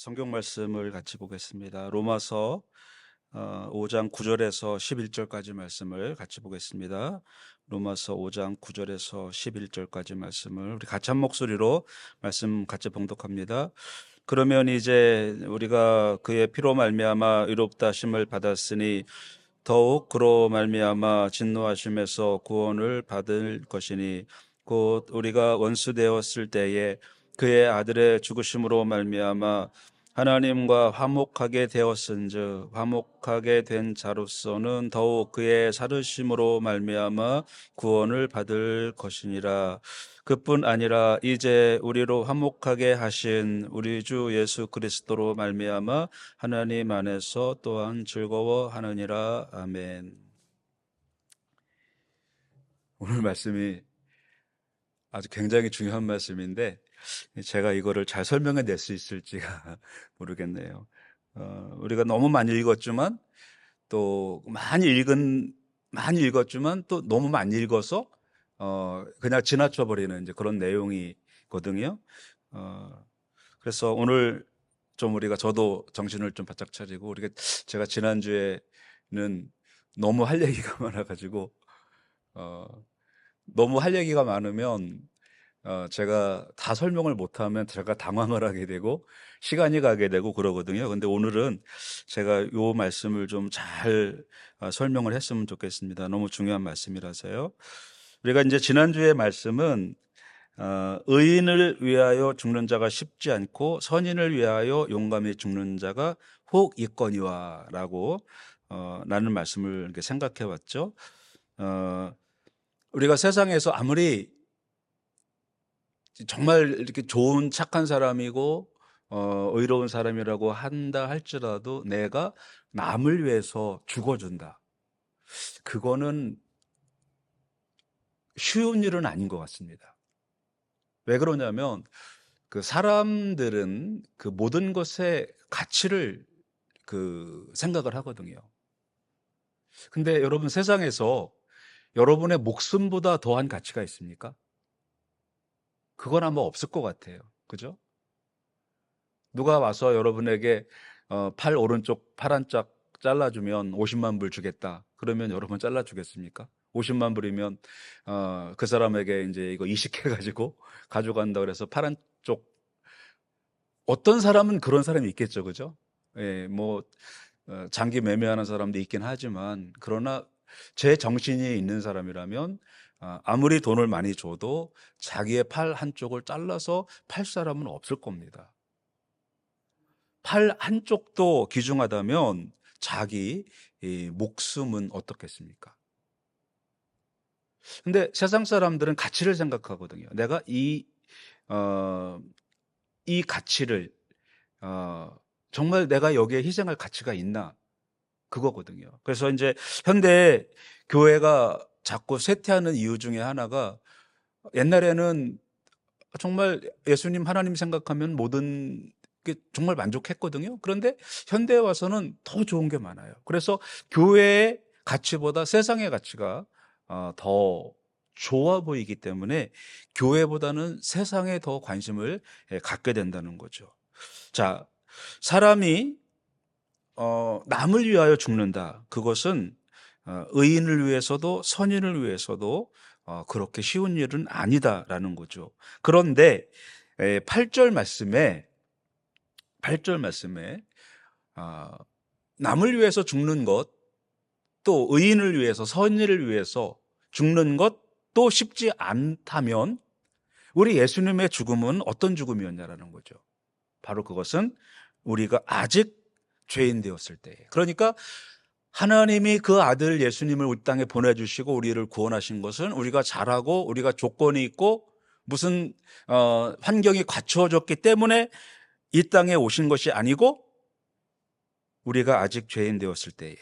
성경 말씀을 같이 보겠습니다. 로마서 5장 9절에서 11절까지 말씀을 같이 보겠습니다. 로마서 5장 9절에서 11절까지 말씀을 우리 같이 한 목소리로 말씀 같이 봉독합니다. 그러면 이제 우리가 그의 피로 말미암아 의롭다 하심을 받았으니 더욱 그로 말미암아 진노하심에서 구원을 받을 것이니 곧 우리가 원수 되었을 때에 그의 아들의 죽으심으로 말미암아 하나님과 화목하게 되었은즉 화목하게 된 자로서는 더욱 그의 살으심으로 말미암아 구원을 받을 것이니라. 그뿐 아니라 이제 우리로 화목하게 하신 우리 주 예수 그리스도로 말미암아 하나님 안에서 또한 즐거워하느니라. 아멘. 오늘 말씀이 아주 굉장히 중요한 말씀인데 제가 이거를 잘 설명해 낼 수 있을지가 모르겠네요. 우리가 너무 많이 읽었지만 또 많이 읽었지만 또 너무 많이 읽어서 그냥 지나쳐 버리는 이제 그런 내용이거든요. 그래서 오늘 좀 저도 정신을 좀 바짝 차리고 제가 지난주에는 너무 할 얘기가 많아가지고 어, 너무 할 얘기가 많으면 제가 다 설명을 못하면 제가 당황을 하게 되고 시간이 가게 되고 그러거든요. 근데 오늘은 제가 요 말씀을 좀 잘 설명을 했으면 좋겠습니다. 너무 중요한 말씀이라서요. 우리가 이제 지난주의 말씀은 의인을 위하여 죽는 자가 쉽지 않고 선인을 위하여 용감히 죽는 자가 혹 있거니와라고 라는 말씀을 이렇게 생각해 봤죠. 우리가 세상에서 아무리 정말 이렇게 좋은 착한 사람이고 의로운 사람이라고 한다 할지라도 내가 남을 위해서 죽어준다. 그거는 쉬운 일은 아닌 것 같습니다. 왜 그러냐면 그 사람들은 그 모든 것의 가치를 생각을 하거든요. 근데 여러분 세상에서 여러분의 목숨보다 더한 가치가 있습니까? 그건 아마 없을 것 같아요. 그죠? 누가 와서 여러분에게 팔 오른쪽 팔 한 짝 잘라주면 50만 불 주겠다. 그러면 여러분 잘라주겠습니까? 50만 불이면 그 사람에게 이제 이거 이식해가지고 가져간다 그래서 팔 한쪽 어떤 사람은 그런 사람이 있겠죠, 그죠? 예, 뭐 장기 매매하는 사람도 있긴 하지만 그러나 제 정신이 있는 사람이라면 아무리 돈을 많이 줘도 자기의 팔 한쪽을 잘라서 팔 사람은 없을 겁니다. 팔 한쪽도 귀중하다면 자기 이 목숨은 어떻겠습니까? 근데 세상 사람들은 가치를 생각하거든요. 내가 어, 이 가치를, 정말 내가 여기에 희생할 가치가 있나? 그거거든요. 그래서 이제 현대 교회가 자꾸 쇠퇴하는 이유 중에 하나가 옛날에는 정말 예수님 하나님 생각하면 모든 게 정말 만족했거든요. 그런데 현대에 와서는 더 좋은 게 많아요. 그래서 교회의 가치보다 세상의 가치가 더 좋아 보이기 때문에 교회보다는 세상에 더 관심을 갖게 된다는 거죠. 자, 사람이 남을 위하여 죽는다. 그것은 의인을 위해서도 선인을 위해서도 그렇게 쉬운 일은 아니다라는 거죠. 그런데 8절 말씀에 8절 말씀에 남을 위해서 죽는 것, 또 의인을 위해서 선인을 위해서 죽는 것도 쉽지 않다면 우리 예수님의 죽음은 어떤 죽음이었냐라는 거죠. 바로 그것은 우리가 아직 죄인 되었을 때. 그러니까 하나님이 그 아들 예수님을 이 땅에 보내주시고 우리를 구원하신 것은 우리가 잘하고 우리가 조건이 있고 무슨 환경이 갖추어졌기 때문에 이 땅에 오신 것이 아니고 우리가 아직 죄인 되었을 때에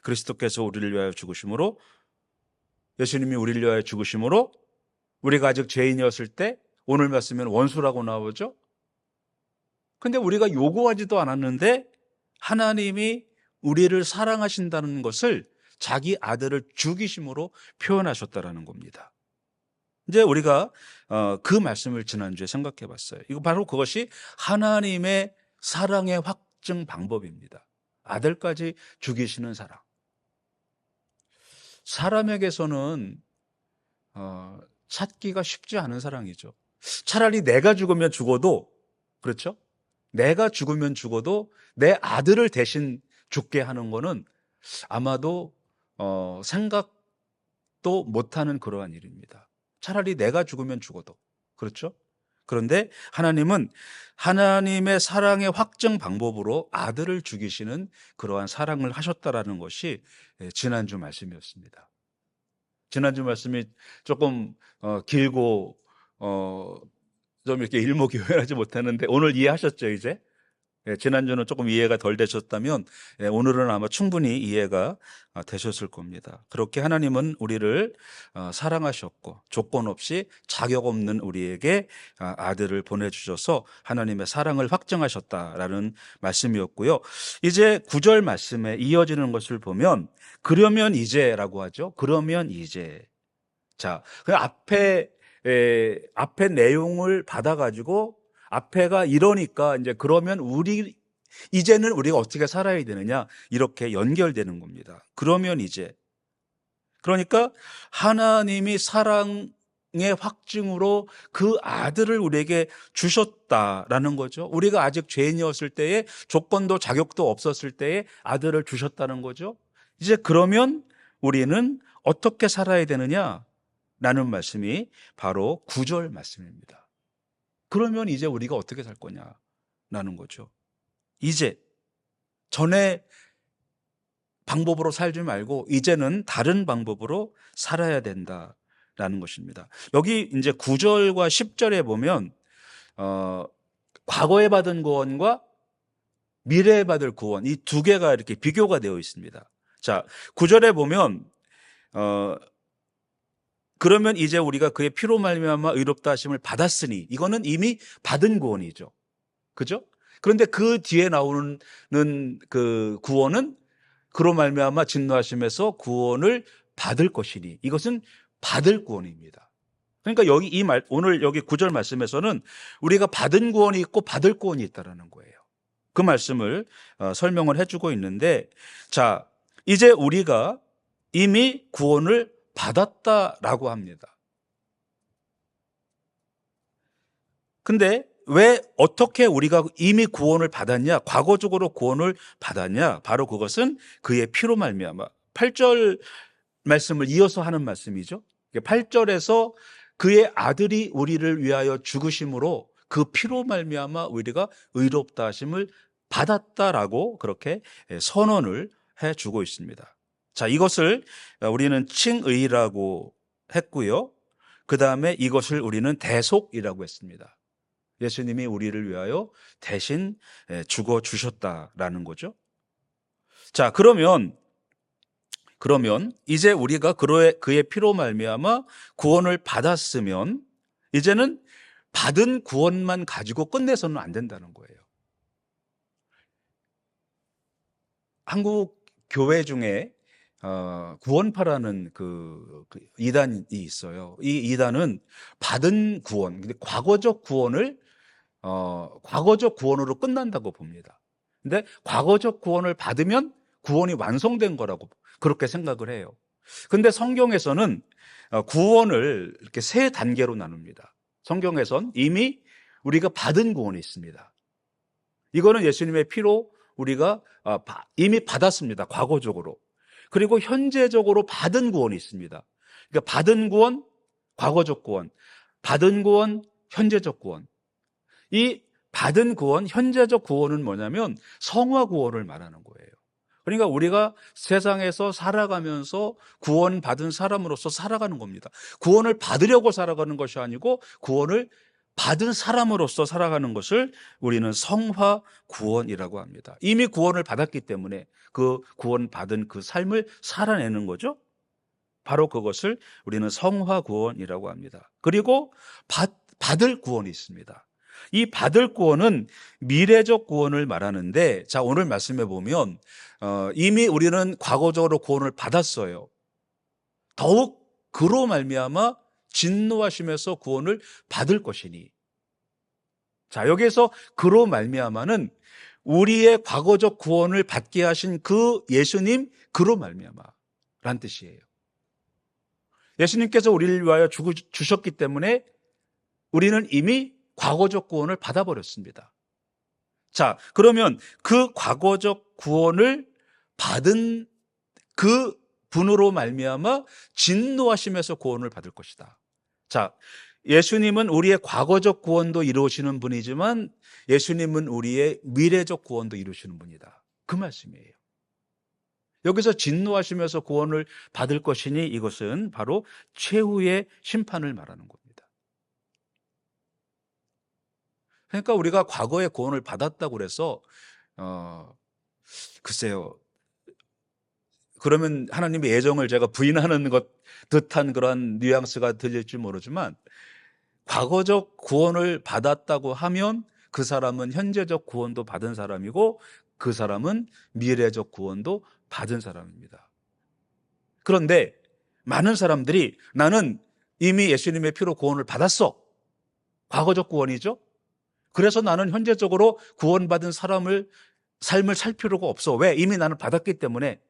그리스도께서 우리를 위하여 죽으심으로 예수님이 우리를 위하여 죽으심으로 우리가 아직 죄인이었을 때 오늘 말씀은 원수라고 나오죠. 근데 우리가 요구하지도 않았는데 하나님이 우리를 사랑하신다는 것을 자기 아들을 죽이심으로 표현하셨다라는 겁니다. 이제 우리가 그 말씀을 지난주에 생각해 봤어요. 이거 바로 그것이 하나님의 사랑의 확증 방법입니다. 아들까지 죽이시는 사랑. 사람에게서는 찾기가 쉽지 않은 사랑이죠. 차라리 내가 죽으면 죽어도, 그렇죠? 내가 죽으면 죽어도 내 아들을 대신 죽게 하는 거는 아마도 생각도 못하는 그러한 일입니다. 차라리 내가 죽으면 죽어도, 그렇죠? 그런데 하나님은 하나님의 사랑의 확증 방법으로 아들을 죽이시는 그러한 사랑을 하셨다라는 것이 지난주 말씀이었습니다. 지난주 말씀이 조금 길고 좀 이렇게 일목요연하지 못하는데 오늘 이해하셨죠, 이제? 지난주는 조금 이해가 덜 되셨다면 오늘은 아마 충분히 이해가 되셨을 겁니다. 그렇게 하나님은 우리를 사랑하셨고 조건 없이 자격 없는 우리에게 아들을 보내주셔서 하나님의 사랑을 확증하셨다라는 말씀이었고요. 이제 9절 말씀에 이어지는 것을 보면 그러면 이제라고 하죠. 그러면 이제. 자, 그 앞에 내용을 받아가지고 앞에가 이러니까 이제 그러면 이제는 우리가 어떻게 살아야 되느냐 이렇게 연결되는 겁니다. 그러면 이제 그러니까 하나님이 사랑의 확증으로 그 아들을 우리에게 주셨다라는 거죠. 우리가 아직 죄인이었을 때에 조건도 자격도 없었을 때에 아들을 주셨다는 거죠. 이제 그러면 우리는 어떻게 살아야 되느냐 라는 말씀이 바로 9절 말씀입니다. 그러면 이제 우리가 어떻게 살 거냐라는 거죠. 이제 전에 방법으로 살지 말고 이제는 다른 방법으로 살아야 된다라는 것입니다. 여기 이제 9절과 10절에 보면 과거에 받은 구원과 미래에 받을 구원 이 두 개가 이렇게 비교가 되어 있습니다. 자, 9절에 보면 그러면 이제 우리가 그의 피로 말미암아 의롭다 하심을 받았으니 이거는 이미 받은 구원이죠. 그죠? 그런데 그 뒤에 나오는 그 구원은 그로 말미암아 진노하심에서 구원을 받을 것이니 이것은 받을 구원입니다. 그러니까 여기 오늘 여기 9절 말씀에서는 우리가 받은 구원이 있고 받을 구원이 있다라는 거예요. 그 말씀을 설명을 해주고 있는데 자, 이제 우리가 이미 구원을 받았다라고 합니다. 근데 왜 어떻게 우리가 이미 구원을 받았냐? 과거적으로 구원을 받았냐? 바로 그것은 그의 피로 말미암아 8절 말씀을 이어서 하는 말씀이죠. 8절에서 그의 아들이 우리를 위하여 죽으심으로 그 피로 말미암아 우리가 의롭다 하심을 받았다라고 그렇게 선언을 해주고 있습니다. 자, 이것을 우리는 칭의라고 했고요. 그 다음에 이것을 우리는 대속이라고 했습니다. 예수님이 우리를 위하여 대신 죽어 주셨다라는 거죠. 자, 그러면 이제 우리가 그의 피로 말미암아 구원을 받았으면 이제는 받은 구원만 가지고 끝내서는 안 된다는 거예요. 한국 교회 중에 구원파라는 그 이단이 있어요. 이 이단은 받은 구원, 근데 과거적 구원을 과거적 구원으로 끝난다고 봅니다. 근데 과거적 구원을 받으면 구원이 완성된 거라고 그렇게 생각을 해요. 근데 성경에서는 구원을 이렇게 세 단계로 나눕니다. 성경에선 이미 우리가 받은 구원이 있습니다. 이거는 예수님의 피로 우리가 이미 받았습니다. 과거적으로. 그리고 현재적으로 받은 구원이 있습니다. 그러니까 받은 구원, 과거적 구원, 받은 구원, 현재적 구원. 이 받은 구원, 현재적 구원은 뭐냐면 성화 구원을 말하는 거예요. 그러니까 우리가 세상에서 살아가면서 구원받은 사람으로서 살아가는 겁니다. 구원을 받으려고 살아가는 것이 아니고 구원을 받은 사람으로서 살아가는 것을 우리는 성화 구원이라고 합니다. 이미 구원을 받았기 때문에 그 구원받은 그 삶을 살아내는 거죠. 바로 그것을 우리는 성화 구원이라고 합니다. 그리고 받을 구원이 있습니다. 이 받을 구원은 미래적 구원을 말하는데 자, 오늘 말씀해 보면 이미 우리는 과거적으로 구원을 받았어요. 더욱 그로 말미암아 진노하심에서 구원을 받을 것이니. 자, 여기에서 그로 말미암아는 우리의 과거적 구원을 받게 하신 그 예수님, 그로 말미암아라는 뜻이에요. 예수님께서 우리를 위하여 주셨기 때문에 우리는 이미 과거적 구원을 받아버렸습니다. 자, 그러면 그 과거적 구원을 받은 그 분으로 말미암아 진노하심에서 구원을 받을 것이다. 자, 예수님은 우리의 과거적 구원도 이루시는 분이지만 예수님은 우리의 미래적 구원도 이루시는 분이다. 그 말씀이에요. 여기서 진노하시면서 구원을 받을 것이니 이것은 바로 최후의 심판을 말하는 겁니다. 그러니까 우리가 과거에 구원을 받았다고 그래서 글쎄요, 그러면 하나님의 예정을 제가 부인하는 것 듯한 그런 뉘앙스가 들릴지 모르지만, 과거적 구원을 받았다고 하면 그 사람은 현재적 구원도 받은 사람이고 그 사람은 미래적 구원도 받은 사람입니다. 그런데 많은 사람들이 나는 이미 예수님의 피로 구원을 받았어. 과거적 구원이죠. 그래서 나는 현재적으로 구원받은 삶을 살 필요가 없어. 왜? 이미 나는 받았기 때문에.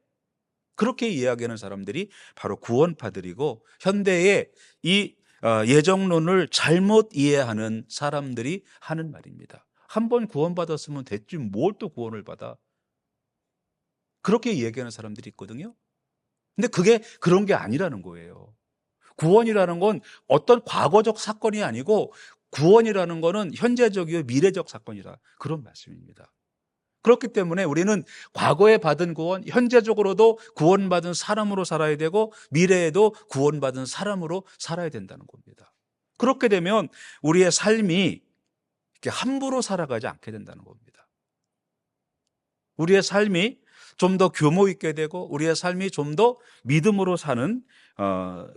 그렇게 이야기하는 사람들이 바로 구원파들이고, 현대의 이 예정론을 잘못 이해하는 사람들이 하는 말입니다. 한 번 구원받았으면 됐지 뭘 또 구원을 받아. 그렇게 이야기하는 사람들이 있거든요. 근데 그게 그런 게 아니라는 거예요. 구원이라는 건 어떤 과거적 사건이 아니고 구원이라는 거는 현재적이고 미래적 사건이다. 그런 말씀입니다. 그렇기 때문에 우리는 과거에 받은 구원, 현재적으로도 구원받은 사람으로 살아야 되고 미래에도 구원받은 사람으로 살아야 된다는 겁니다. 그렇게 되면 우리의 삶이 이렇게 함부로 살아가지 않게 된다는 겁니다. 우리의 삶이 좀 더 규모 있게 되고 우리의 삶이 좀 더 믿음으로 사는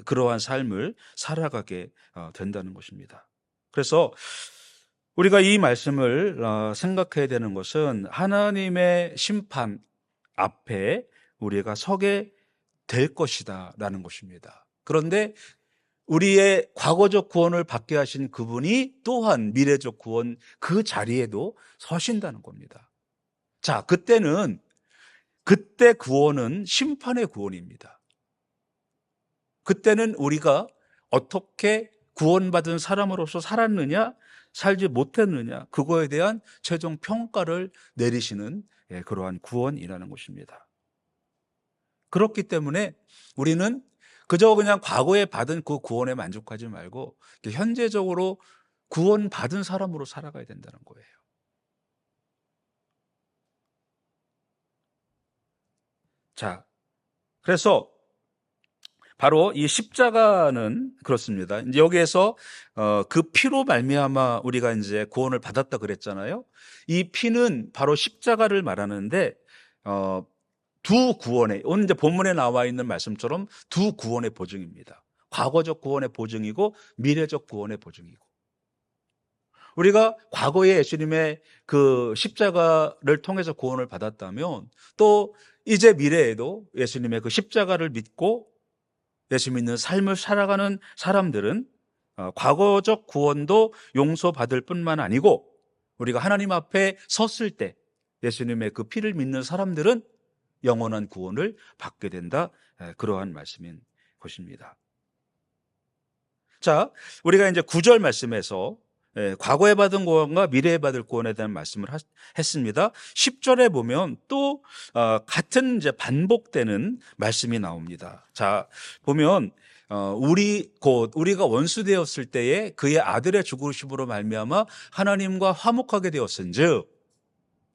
그러한 삶을 살아가게 된다는 것입니다. 그래서 우리가 이 말씀을 생각해야 되는 것은 하나님의 심판 앞에 우리가 서게 될 것이다 라는 것입니다. 그런데 우리의 과거적 구원을 받게 하신 그분이 또한 미래적 구원 그 자리에도 서신다는 겁니다. 자, 그때 구원은 심판의 구원입니다. 그때는 우리가 어떻게 구원받은 사람으로서 살았느냐, 살지 못했느냐, 그거에 대한 최종 평가를 내리시는 그러한 구원이라는 것입니다. 그렇기 때문에 우리는 그저 그냥 과거에 받은 그 구원에 만족하지 말고 현재적으로 구원받은 사람으로 살아가야 된다는 거예요. 자, 그래서 바로 이 십자가는 그렇습니다. 이제 여기에서 그 피로 말미암아 우리가 이제 구원을 받았다 그랬잖아요. 이 피는 바로 십자가를 말하는데 두 구원의, 오늘 이제 본문에 나와 있는 말씀처럼 두 구원의 보증입니다. 과거적 구원의 보증이고 미래적 구원의 보증이고. 우리가 과거에 예수님의 그 십자가를 통해서 구원을 받았다면 또 이제 미래에도 예수님의 그 십자가를 믿고 예수 믿는 삶을 살아가는 사람들은 과거적 구원도 용서받을 뿐만 아니고 우리가 하나님 앞에 섰을 때 예수님의 그 피를 믿는 사람들은 영원한 구원을 받게 된다. 그러한 말씀인 것입니다. 자, 우리가 이제 9절 말씀에서 과거에 받은 구원과 미래에 받을 구원에 대한 말씀을 했습니다. 10절에 보면 또 같은 이제 반복되는 말씀이 나옵니다. 자, 보면 우리가 원수 되었을 때에 그의 아들의 죽으심으로 말미암아 하나님과 화목하게 되었은즉,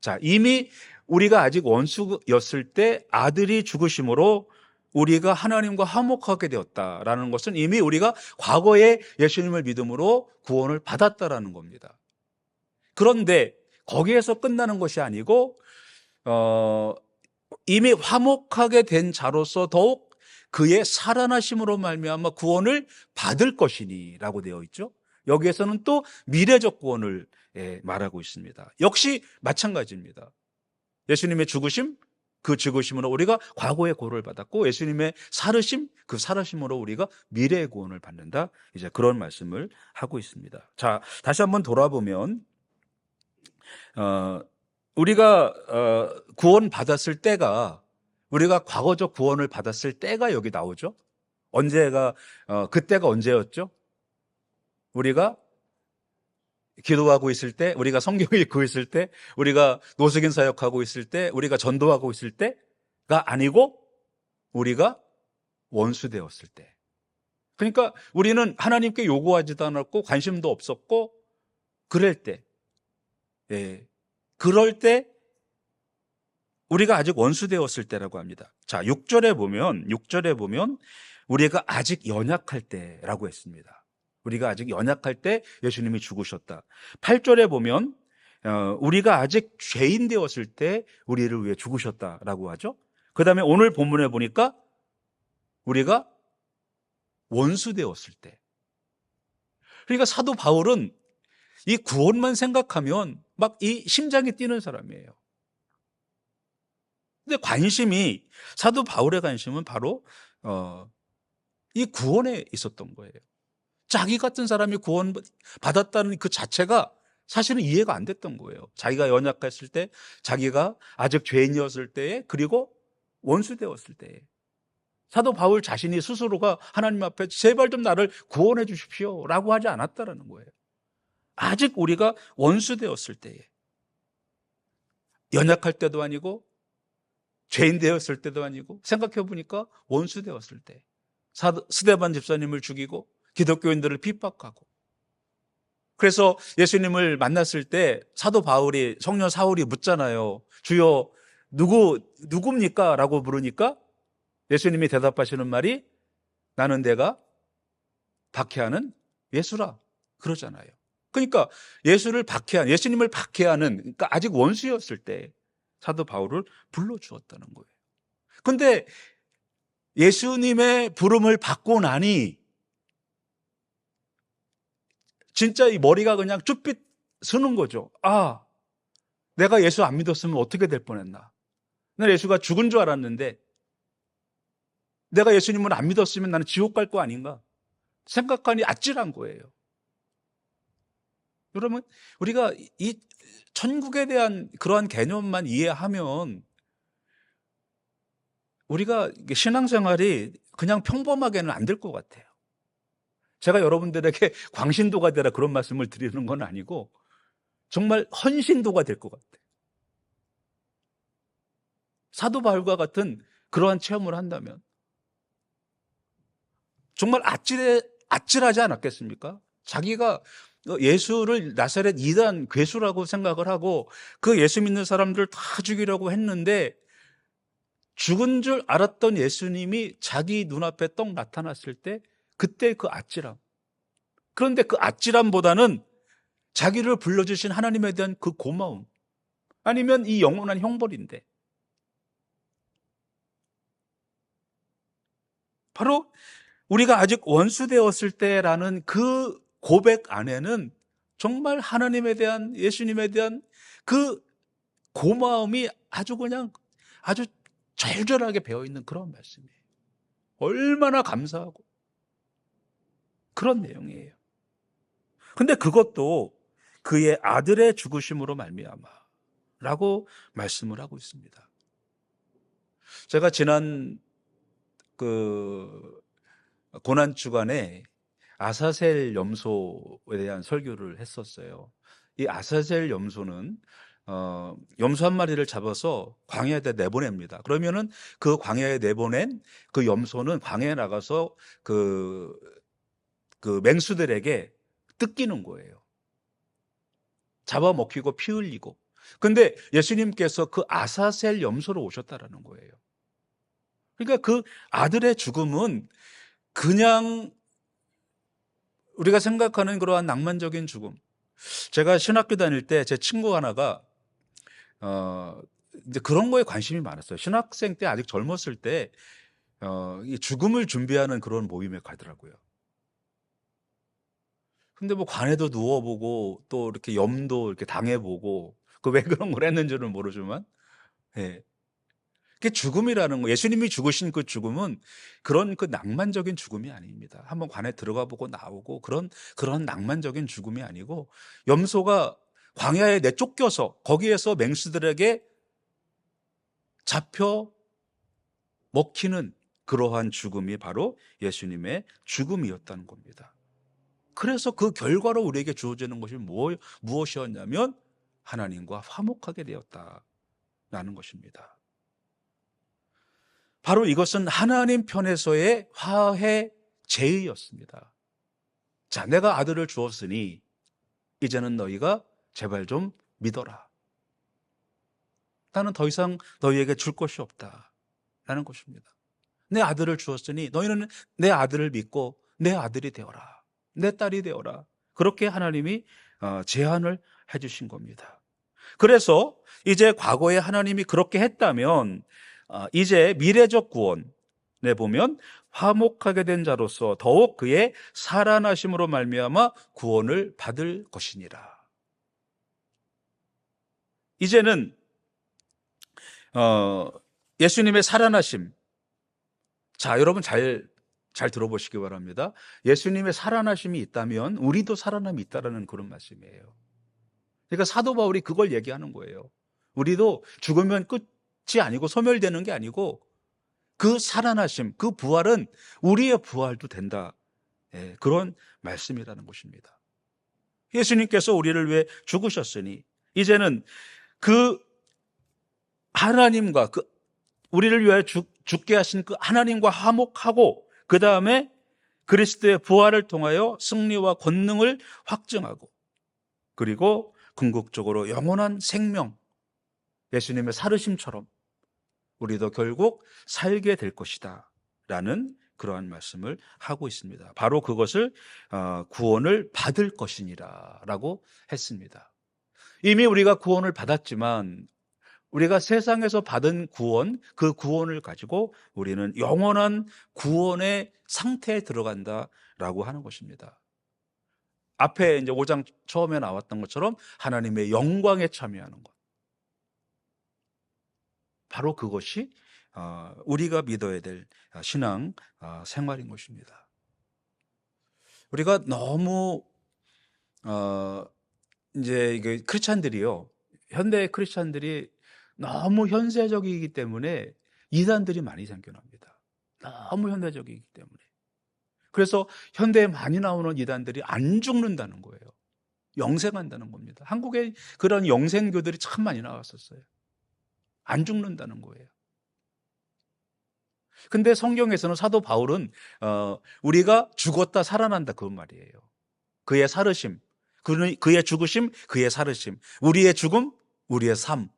자, 이미 우리가 아직 원수였을 때 아들이 죽으심으로 우리가 하나님과 화목하게 되었다라는 것은 이미 우리가 과거에 예수님을 믿음으로 구원을 받았다라는 겁니다. 그런데 거기에서 끝나는 것이 아니고 이미 화목하게 된 자로서 더욱 그의 살아나심으로 말미암아 구원을 받을 것이니라고 되어 있죠. 여기에서는 또 미래적 구원을 말하고 있습니다. 역시 마찬가지입니다. 예수님의 죽으심, 그 죽으심으로 우리가 과거의 고를 받았고 예수님의 살으심, 그 살으심으로 우리가 미래의 구원을 받는다. 이제 그런 말씀을 하고 있습니다. 자, 다시 한번 돌아보면 어, 우리가 구원 받았을 때가 우리가 과거적 구원을 받았을 때가 여기 나오죠. 언제가 그때가 언제였죠? 우리가 기도하고 있을 때, 우리가 성경 읽고 있을 때, 우리가 노숙인 사역하고 있을 때, 우리가 전도하고 있을 때가 아니고 우리가 원수 되었을 때. 그러니까 우리는 하나님께 요구하지도 않았고 관심도 없었고 그럴 때, 예, 그럴 때 우리가 아직 원수 되었을 때라고 합니다. 자, 6절에 보면 우리가 아직 연약할 때라고 했습니다. 우리가 아직 연약할 때 예수님이 죽으셨다. 8절에 보면 우리가 아직 죄인 되었을 때 우리를 위해 죽으셨다라고 하죠. 그 다음에 오늘 본문에 보니까 우리가 원수 되었을 때. 그러니까 사도 바울은 이 구원만 생각하면 막 이 심장이 뛰는 사람이에요. 근데 사도 바울의 관심은 바로 이 구원에 있었던 거예요. 자기 같은 사람이 구원 받았다는 그 자체가 사실은 이해가 안 됐던 거예요. 자기가 연약했을 때, 자기가 아직 죄인이었을 때에, 그리고 원수 되었을 때에. 사도 바울 자신이 스스로가 하나님 앞에 제발 좀 나를 구원해 주십시오 라고 하지 않았다라는 거예요. 아직 우리가 원수 되었을 때에, 연약할 때도 아니고 죄인 되었을 때도 아니고, 생각해 보니까 원수 되었을 때, 스데반 집사님을 죽이고 기독교인들을 핍박하고, 그래서 예수님을 만났을 때 성령 사울이 묻잖아요. 주여 누굽니까? 라고 물으니까 예수님이 대답하시는 말이 나는 내가 박해하는 예수라 그러잖아요. 그러니까 예수님을 박해하는, 그러니까 아직 원수였을 때 사도 바울을 불러주었다는 거예요. 근데 예수님의 부름을 받고 나니 진짜 이 머리가 그냥 쭈삣 서는 거죠. 아, 내가 예수 안 믿었으면 어떻게 될 뻔했나. 난 예수가 죽은 줄 알았는데 내가 예수님을 안 믿었으면 나는 지옥 갈 거 아닌가 생각하니 아찔한 거예요. 여러분, 우리가 이 천국에 대한 그러한 개념만 이해하면 우리가 신앙생활이 그냥 평범하게는 안 될 것 같아요. 제가 여러분들에게 광신도가 되라 그런 말씀을 드리는 건 아니고 정말 헌신도가 될 것 같아요. 사도 바울과 같은 그러한 체험을 한다면 정말 아찔하지 않았겠습니까? 자기가 예수를 나사렛 이단 괴수라고 생각을 하고 그 예수 믿는 사람들 다 죽이려고 했는데 죽은 줄 알았던 예수님이 자기 눈앞에 떡 나타났을 때 그때 그 아찔함. 그런데 그 아찔함보다는 자기를 불러주신 하나님에 대한 그 고마움. 아니면 이 영원한 형벌인데. 바로 우리가 아직 원수 되었을 때라는 그 고백 안에는 정말 하나님에 대한, 예수님에 대한 그 고마움이 아주 절절하게 배어있는 그런 말씀이에요. 얼마나 감사하고 그런 내용이에요. 근데 그것도 그의 아들의 죽으심으로 말미암아라고 말씀을 하고 있습니다. 제가 지난 그 고난 주간에 아사셀 염소에 대한 설교를 했었어요. 이 아사셀 염소는 염소 한 마리를 잡아서 광야에 내보냅니다. 그러면은 그 광야에 내보낸 그 염소는 광야에 나가서 그 맹수들에게 뜯기는 거예요. 잡아먹히고 피 흘리고. 근데 예수님께서 그 아사셀 염소로 오셨다라는 거예요. 그러니까 그 아들의 죽음은 그냥 우리가 생각하는 그러한 낭만적인 죽음. 제가 신학교 다닐 때 제 친구 하나가 이제 그런 거에 관심이 많았어요. 신학생 때 아직 젊었을 때 이 죽음을 준비하는 그런 모임에 가더라고요. 근데 뭐 관에도 누워보고 또 이렇게 염도 이렇게 당해보고 그 왜 그런 걸 했는지는 모르지만, 예. 그 죽음이라는 거, 예수님이 죽으신 그 죽음은 그런 그 낭만적인 죽음이 아닙니다. 한번 관에 들어가 보고 나오고 그런 낭만적인 죽음이 아니고, 염소가 광야에 내쫓겨서 거기에서 맹수들에게 잡혀 먹히는 그러한 죽음이 바로 예수님의 죽음이었다는 겁니다. 그래서 그 결과로 우리에게 주어지는 것이 무엇이었냐면 하나님과 화목하게 되었다라는 것입니다. 바로 이것은 하나님 편에서의 화해 제의였습니다. 자, 내가 아들을 주었으니 이제는 너희가 제발 좀 믿어라. 나는 더 이상 너희에게 줄 것이 없다라는 것입니다. 내 아들을 주었으니 너희는 내 아들을 믿고 내 아들이 되어라, 내 딸이 되어라. 그렇게 하나님이 제안을 해주신 겁니다. 그래서 이제 과거에 하나님이 그렇게 했다면 이제 미래적 구원에 보면 화목하게 된 자로서 더욱 그의 살아나심으로 말미암아 구원을 받을 것이니라. 이제는 예수님의 살아나심, 자, 여러분 잘 들어보시기 바랍니다. 예수님의 살아나심이 있다면 우리도 살아남이 있다라는 그런 말씀이에요. 그러니까 사도 바울이 그걸 얘기하는 거예요. 우리도 죽으면 끝이 아니고 소멸되는 게 아니고 그 살아나심, 그 부활은 우리의 부활도 된다. 그런 말씀이라는 것입니다. 예수님께서 우리를 위해 죽으셨으니 이제는 그 하나님과 우리를 위해 죽게 하신 그 하나님과 화목하고 그 다음에 그리스도의 부활을 통하여 승리와 권능을 확증하고 그리고 궁극적으로 영원한 생명, 예수님의 살으심처럼 우리도 결국 살게 될 것이다 라는 그러한 말씀을 하고 있습니다. 바로 그것을 구원을 받을 것이니라 라고 했습니다. 이미 우리가 구원을 받았지만 우리가 세상에서 받은 구원, 그 구원을 가지고 우리는 영원한 구원의 상태에 들어간다라고 하는 것입니다. 앞에 이제 5장 처음에 나왔던 것처럼 하나님의 영광에 참여하는 것. 바로 그것이 우리가 믿어야 될 신앙 생활인 것입니다. 우리가 너무 이제 이게 크리스찬들이요, 현대 크리스찬들이 너무 현세적이기 때문에 이단들이 많이 생겨납니다. 너무 현대적이기 때문에. 그래서 현대에 많이 나오는 이단들이 안 죽는다는 거예요. 영생한다는 겁니다. 한국에 그런 영생교들이 참 많이 나왔었어요. 안 죽는다는 거예요. 근데 성경에서는 사도 바울은 우리가 죽었다 살아난다 그 말이에요. 그의 살으심, 그의 죽으심, 그의 살으심, 우리의 죽음, 우리의 삶,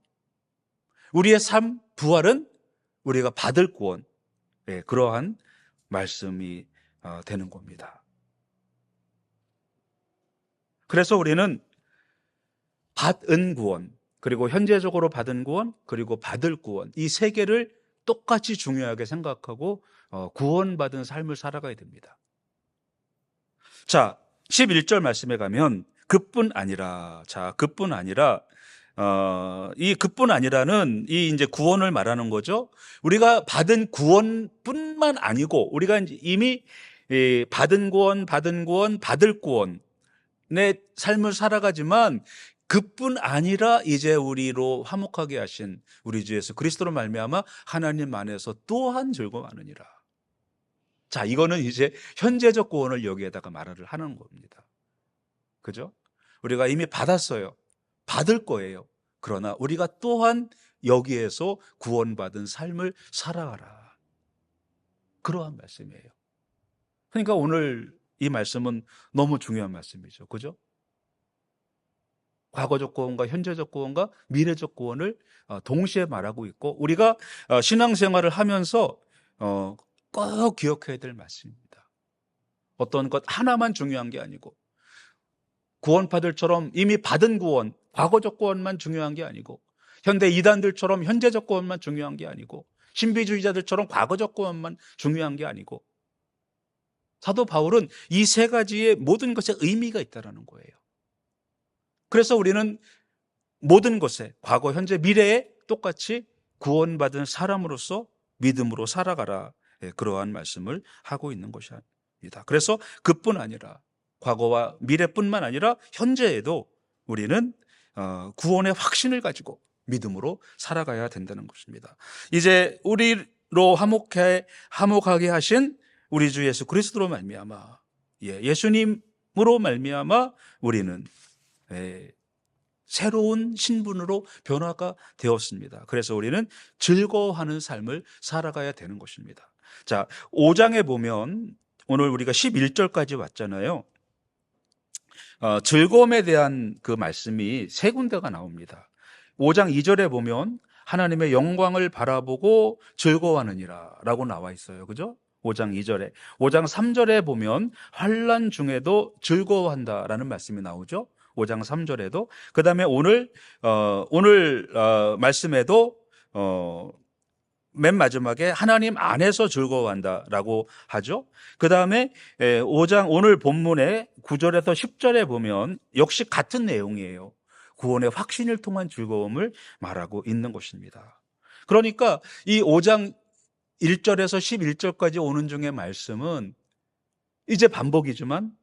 우리의 삶, 부활은 우리가 받을 구원, 그러한 말씀이 되는 겁니다. 그래서 우리는 받은 구원, 그리고 현재적으로 받은 구원, 그리고 받을 구원, 이 세 개를 똑같이 중요하게 생각하고 구원받은 삶을 살아가야 됩니다. 자, 11절 말씀에 가면 그뿐 아니라, 이 그뿐 아니라는 이 이제 구원을 말하는 거죠. 우리가 받은 구원뿐만 아니고 우리가 이미 받은 구원, 받을 구원의 삶을 살아가지만 그뿐 아니라 이제 우리로 화목하게 하신 우리 주 예수 그리스도로 말미암아 하나님 안에서 또한 즐거워하느니라. 자, 이거는 이제 현재적 구원을 여기에다가 말을 하는 겁니다. 그죠? 우리가 이미 받았어요. 받을 거예요. 그러나 우리가 또한 여기에서 구원받은 삶을 살아가라. 그러한 말씀이에요. 그러니까 오늘 이 말씀은 너무 중요한 말씀이죠. 그죠? 과거적 구원과 현재적 구원과 미래적 구원을 동시에 말하고 있고 우리가 신앙생활을 하면서 꼭 기억해야 될 말씀입니다. 어떤 것 하나만 중요한 게 아니고 구원파들처럼 이미 받은 구원, 과거적 구원만 중요한 게 아니고 현대 이단들처럼 현재적 구원만 중요한 게 아니고 신비주의자들처럼 과거적 구원만 중요한 게 아니고 사도 바울은 이 세 가지의 모든 것에 의미가 있다는 거예요. 그래서 우리는 모든 것에 과거, 현재, 미래에 똑같이 구원받은 사람으로서 믿음으로 살아가라. 그러한 말씀을 하고 있는 것입니다. 그래서 그뿐 아니라 과거와 미래뿐만 아니라 현재에도 우리는 구원의 확신을 가지고 믿음으로 살아가야 된다는 것입니다. 이제 우리로 화목하게 하신 우리 주 예수 그리스도로 말미암아, 예수님으로 말미암아 우리는 새로운 신분으로 변화가 되었습니다. 그래서 우리는 즐거워하는 삶을 살아가야 되는 것입니다. 자, 5장에 보면 오늘 우리가 11절까지 왔잖아요. 즐거움에 대한 그 말씀이 세 군데가 나옵니다. 5장 2절에 보면 하나님의 영광을 바라보고 즐거워하느니라 라고 나와 있어요. 그죠? 5장 2절에. 5장 3절에 보면 환난 중에도 즐거워한다라는 말씀이 나오죠. 5장 3절에도. 그 다음에 오늘 말씀에도 맨 마지막에 하나님 안에서 즐거워한다라고 하죠. 그 다음에 5장 오늘 본문의 9절에서 10절에 보면 역시 같은 내용이에요. 구원의 확신을 통한 즐거움을 말하고 있는 것입니다. 그러니까 이 5장 1절에서 11절까지 오는 중의 말씀은 이제 반복이지만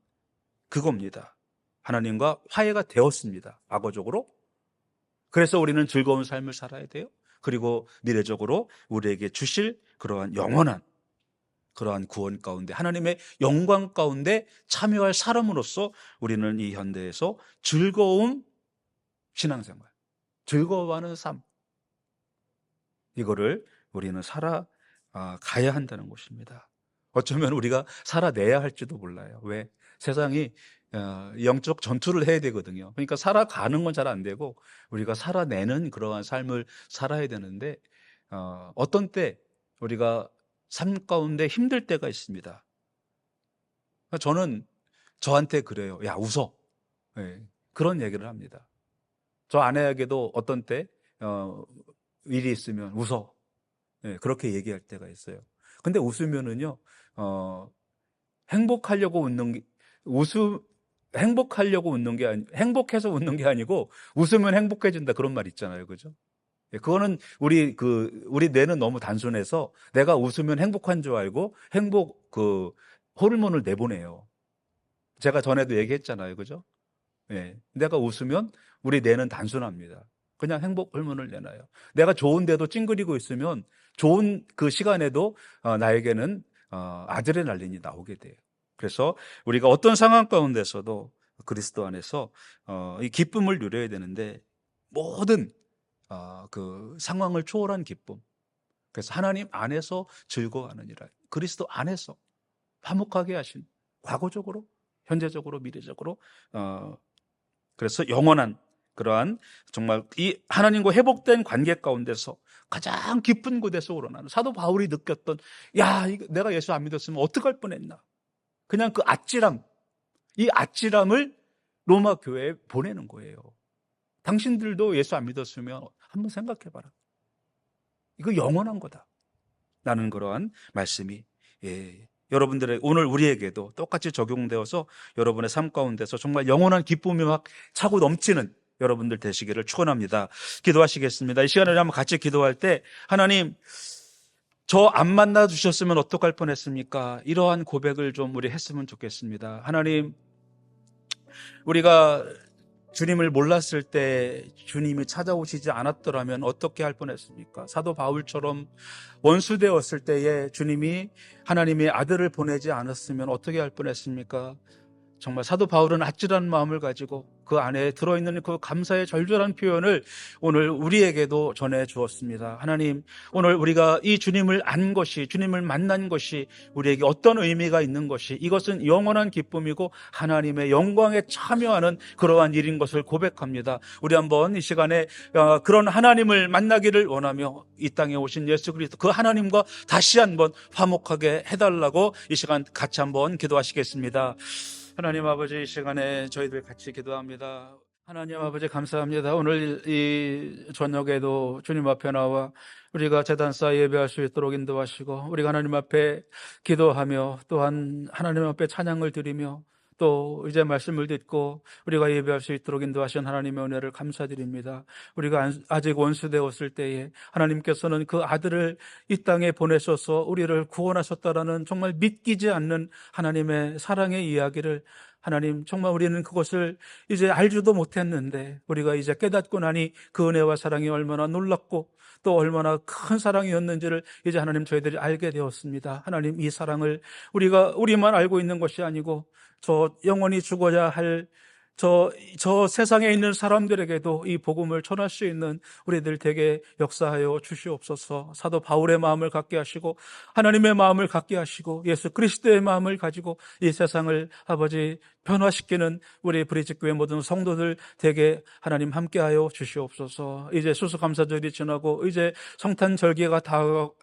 그겁니다. 하나님과 화해가 되었습니다. 과거적으로. 그래서 우리는 즐거운 삶을 살아야 돼요. 그리고 미래적으로 우리에게 주실 그러한 영원한 그러한 구원 가운데 하나님의 영광 가운데 참여할 사람으로서 우리는 이 현대에서 즐거운 신앙생활, 즐거워하는 삶, 이거를 우리는 살아가야 한다는 것입니다. 어쩌면 우리가 살아내야 할지도 몰라요. 왜? 세상이 영적 전투를 해야 되거든요. 그러니까 살아가는 건 잘 안 되고 우리가 살아내는 그러한 삶을 살아야 되는데 어떤 때 우리가 삶 가운데 힘들 때가 있습니다. 저는 저한테 그래요. 야, 웃어. 그런 얘기를 합니다. 저 아내에게도 어떤 때 일이 있으면 웃어. 그렇게 얘기할 때가 있어요. 근데 웃으면은요, 행복하려고 행복해서 웃는 게 아니고 웃으면 행복해진다 그런 말 있잖아요. 그죠? 그거는 우리 뇌는 너무 단순해서 내가 웃으면 행복한 줄 알고 호르몬을 내보내요. 제가 전에도 얘기했잖아요. 그죠? 내가 웃으면 우리 뇌는 단순합니다. 그냥 행복 호르몬을 내놔요. 내가 좋은데도 찡그리고 있으면 좋은 그 시간에도 나에게는 아드레날린이 나오게 돼요. 그래서 우리가 어떤 상황 가운데서도 그리스도 안에서 이 기쁨을 누려야 되는데 모든 그 상황을 초월한 기쁨. 그래서 하나님 안에서 즐거워하느니라. 그리스도 안에서 화목하게 하신 과거적으로, 현재적으로, 미래적으로 그래서 영원한 그러한 정말 이 하나님과 회복된 관계 가운데서 가장 깊은 곳에서 우러나는 사도 바울이 느꼈던 내가 예수 안 믿었으면 어떡할 뻔했나. 그냥 그 아찔함, 이 아찔함을 로마 교회에 보내는 거예요. 당신들도 예수 안 믿었으면 한번 생각해봐라. 이거 영원한 거다. 라는 그러한 말씀이 여러분들의 오늘 우리에게도 똑같이 적용되어서 여러분의 삶 가운데서 정말 영원한 기쁨이 막 차고 넘치는 여러분들 되시기를 축원합니다. 기도하시겠습니다. 이 시간에 한번 같이 기도할 때 하나님 저 안 만나 주셨으면 어떡할 뻔했습니까? 이러한 고백을 좀 우리 했으면 좋겠습니다. 하나님 우리가 주님을 몰랐을 때 주님이 찾아오시지 않았더라면 어떻게 할 뻔했습니까? 사도 바울처럼 원수되었을 때에 주님이 하나님의 아들을 보내지 않았으면 어떻게 할 뻔했습니까? 정말 사도 바울은 아찔한 마음을 가지고 그 안에 들어있는 그 감사의 절절한 표현을 오늘 우리에게도 전해 주었습니다. 하나님, 오늘 우리가 이 주님을 안 것이, 주님을 만난 것이 우리에게 어떤 의미가 있는 것이, 이것은 영원한 기쁨이고 하나님의 영광에 참여하는 그러한 일인 것을 고백합니다. 우리 한번 이 시간에 그런 하나님을 만나기를 원하며 이 땅에 오신 예수 그리스도 그 하나님과 다시 한번 화목하게 해달라고 이 시간 같이 한번 기도하시겠습니다. 하나님 아버지, 이 시간에 저희들 같이 기도합니다. 하나님 아버지 감사합니다. 오늘 이 저녁에도 주님 앞에 나와 우리가 제단사 예배할 수 있도록 인도하시고 우리가 하나님 앞에 기도하며 또한 하나님 앞에 찬양을 드리며 또 이제 말씀을 듣고 우리가 예배할 수 있도록 인도하신 하나님의 은혜를 감사드립니다. 우리가 아직 원수되었을 때에 하나님께서는 그 아들을 이 땅에 보내셔서 우리를 구원하셨다라는 정말 믿기지 않는 하나님의 사랑의 이야기를, 하나님 정말 우리는 그것을 이제 알지도 못했는데 우리가 이제 깨닫고 나니 그 은혜와 사랑이 얼마나 놀랍고 또 얼마나 큰 사랑이었는지를 이제 하나님 저희들이 알게 되었습니다. 하나님, 이 사랑을 우리만 알고 있는 것이 아니고 저 영원히 죽어야 할 저 세상에 있는 사람들에게도 이 복음을 전할 수 있는 우리들 되게 역사하여 주시옵소서. 사도 바울의 마음을 갖게 하시고 하나님의 마음을 갖게 하시고 예수 그리스도의 마음을 가지고 이 세상을 아버지 변화시키는 우리 브리짓교회 모든 성도들 되게 하나님 함께하여 주시옵소서. 이제 수수감사절이 지나고 이제 성탄절기가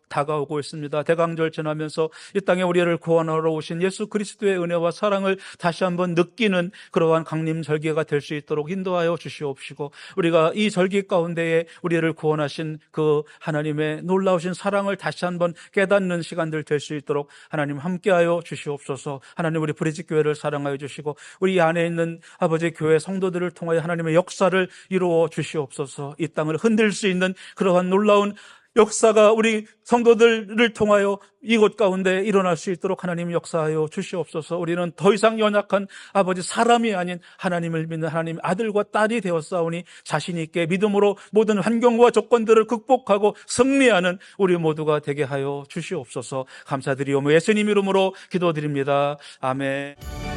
다가오고 있습니다. 대강절 지나면서 이 땅에 우리를 구원하러 오신 예수 그리스도의 은혜와 사랑을 다시 한번 느끼는 그러한 강림절기가 될 수 있도록 인도하여 주시옵시고, 우리가 이 절기 가운데에 우리를 구원하신 그 하나님의 놀라우신 사랑을 다시 한번 깨닫는 시간들 될 수 있도록 하나님 함께하여 주시옵소서. 하나님, 우리 브리짓교회를 사랑하여 주시고 우리 안에 있는 아버지 교회 성도들을 통하여 하나님의 역사를 이루어 주시옵소서. 이 땅을 흔들 수 있는 그러한 놀라운 역사가 우리 성도들을 통하여 이곳 가운데 일어날 수 있도록 하나님 역사하여 주시옵소서. 우리는 더 이상 연약한 아버지 사람이 아닌 하나님을 믿는 하나님 아들과 딸이 되었사오니 자신 있게 믿음으로 모든 환경과 조건들을 극복하고 승리하는 우리 모두가 되게 하여 주시옵소서. 감사드리오며 예수님 이름으로 기도드립니다. 아멘.